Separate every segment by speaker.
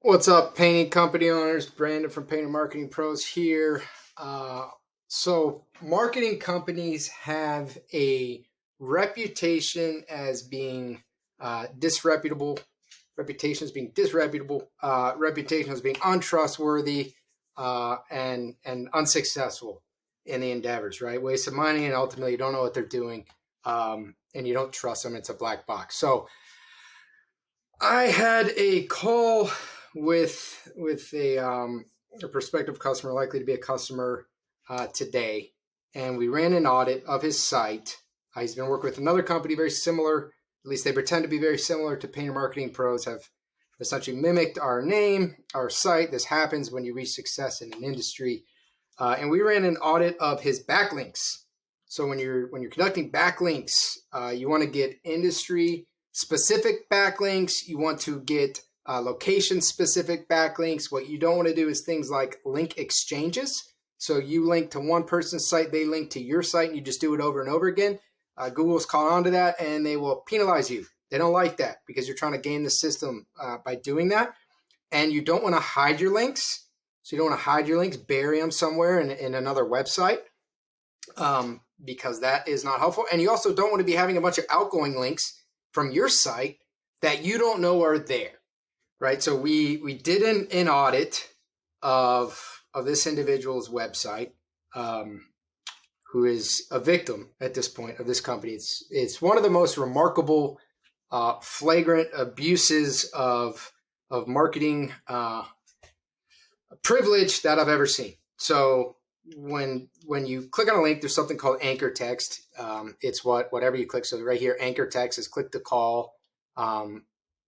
Speaker 1: What's up, painting company owners? Brandon from Painter Marketing Pros here. So marketing companies have a reputation as being disreputable, reputation as being disreputable, reputation as being untrustworthy, and unsuccessful in the endeavors, right? Waste of money, and ultimately you don't know what they're doing, and you don't trust them. It's a black box. So I had a call with a prospective customer, likely to be a customer today, and we ran an audit of his site. He's been working with another company very similar, at least they pretend to be very similar to Painter Marketing Pros, have essentially mimicked our name, our site. This happens when you reach success in an industry. And we ran an audit of his backlinks. So when you're conducting backlinks, you want to get industry specific backlinks. You want to get location specific backlinks. What you don't want to do is things like link exchanges. So you link to one person's site, they link to your site, and you just do it over and over again. Google's caught on to that, and they will penalize you. They don't like that because you're trying to game the system by doing that. And you don't want to hide your links. So you don't want to hide your links, bury them somewhere in another website, because that is not helpful. And you also don't want to be having a bunch of outgoing links from your site that you don't know are there, right? So we did an audit of this individual's website, who is a victim at this point of this company. It's one of the most remarkable, flagrant abuses of marketing privilege that I've ever seen. So when you click on a link, there's something called anchor text. It's whatever you click. So right here, anchor text is click to call.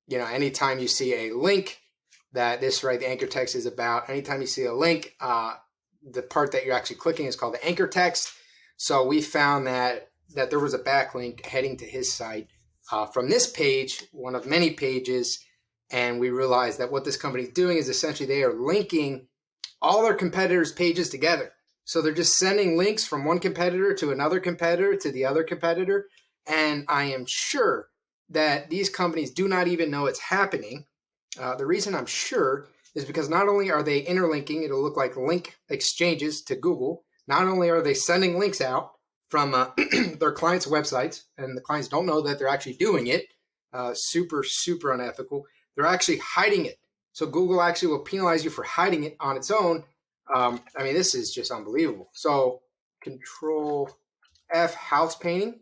Speaker 1: Anytime you see a link that the anchor text is about, anytime you see a link, the part that you're actually clicking is called the anchor text. So we found that there was a backlink heading to his site from this page, one of many pages. And we realized that what this company is doing is essentially they are linking all their competitors' pages together. So they're just sending links from one competitor to another competitor to the other competitor. And I am sure that these companies do not even know it's happening. The reason I'm sure is because not only are they interlinking, it'll look like link exchanges to Google. Not only are they sending links out from their clients' websites, and the clients don't know that they're actually doing it, super, super unethical. They're actually hiding it. So Google actually will penalize you for hiding it on its own. This is just unbelievable. So Control F, house painting.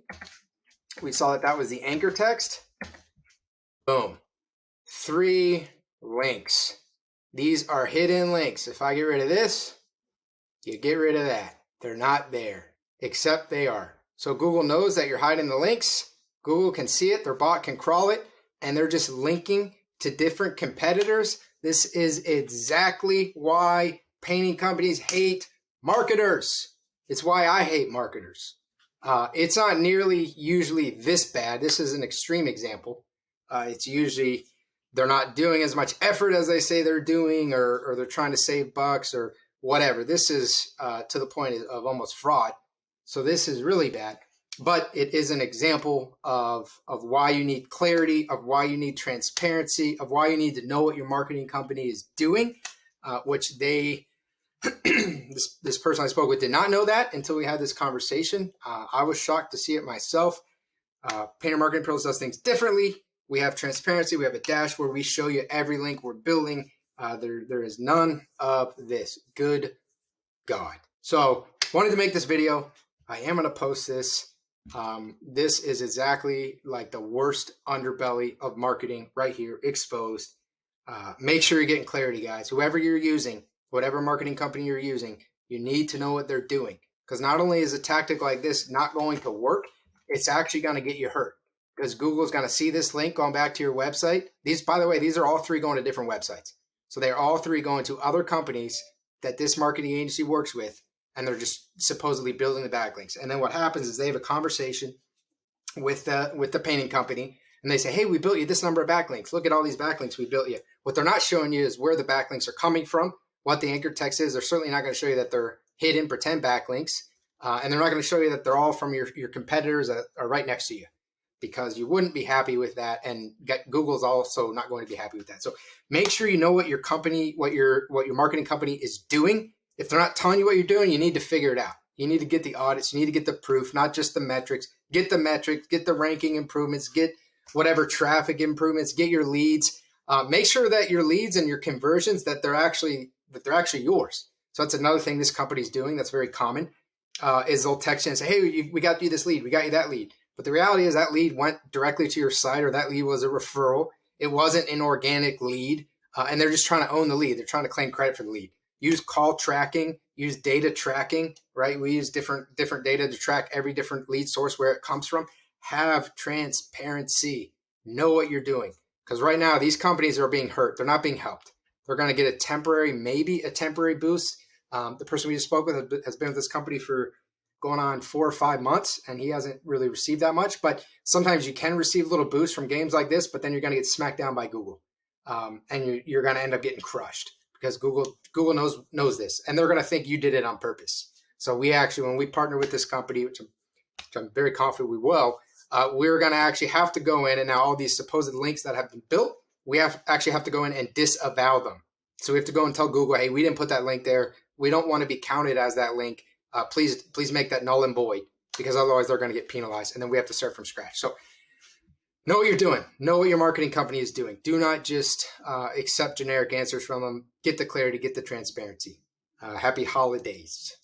Speaker 1: We saw that was the anchor text. Boom. 3 links. These are hidden links. If I get rid of this, you get rid of that. They're not there, except they are. So Google knows that you're hiding the links. Google can see it. Their bot can crawl it, and they're just linking to different competitors. This is exactly why painting companies hate marketers. It's why I hate marketers. It's not nearly usually this bad. This is an extreme example. It's usually they're not doing as much effort as they say they're doing, or they're trying to save bucks or whatever. This is to the point of almost fraud. So this is really bad. But it is an example of why you need clarity, of why you need transparency, of why you need to know what your marketing company is doing, which they, this person I spoke with did not know that until we had this conversation. I was shocked to see it myself. Painter Marketing Pros does things differently. We have transparency. We have a dashboard. We show you every link we're building. There is none of this. Good God. So wanted to make this video. I am going to post this. This is exactly like the worst underbelly of marketing right here, exposed. Make sure you're getting clarity, guys. Whoever you're using, whatever marketing company you're using, you need to know what they're doing. Because not only is a tactic like this not going to work, it's actually going to get you hurt. Because Google's going to see this link going back to your website. These, by the way, these are all 3 going to different websites. So they're all 3 going to other companies that this marketing agency works with. And they're just supposedly building the backlinks. And then what happens is they have a conversation with the painting company, and they say, hey, we built you this number of backlinks. Look at all these backlinks we built you. What they're not showing you is where the backlinks are coming from, what the anchor text is. They're certainly not going to show you that they're hidden pretend backlinks. And they're not going to show you that they're all from your competitors that are right next to you. because you wouldn't be happy with that, and Google's also not going to be happy with that. So make sure you know what your company, what your marketing company is doing. If they're not telling you what you're doing, you need to figure it out. You need to get the audits, you need to get the proof, not just the metrics. Get the metrics, get the ranking improvements, get whatever traffic improvements, get your leads. Make sure that your leads and your conversions, that they're actually yours. So that's another thing this company's doing that's very common, is they'll text you and say, hey, we got you this lead, we got you that lead. But the reality is that lead went directly to your site, or that lead was a referral. It wasn't an organic lead, and they're just trying to own the lead. They're trying to claim credit for the lead. Use call tracking, use data tracking, right? We use different data to track every different lead source, where it comes from. Have transparency. Know what you're doing. Because right now, these companies are being hurt. They're not being helped. They're going to get maybe a temporary boost. The person we just spoke with has been with this company for going on 4 or 5 months, and he hasn't really received that much. But sometimes you can receive little boosts from games like this, but then you're going to get smacked down by Google, and you're going to end up getting crushed, because Google knows this, and they're going to think you did it on purpose. So we actually, when we partner with this company, which I'm very confident we will, we're going to actually have to go in, and now all these supposed links that have been built, we actually have to go in and disavow them. So we have to go and tell Google, hey, we didn't put that link there. We don't want to be counted as that link. Please make that null and void, because otherwise they're going to get penalized, and then we have to start from scratch. So know what you're doing. Know what your marketing company is doing. Do not just accept generic answers from them. Get the clarity, get the transparency. Happy holidays.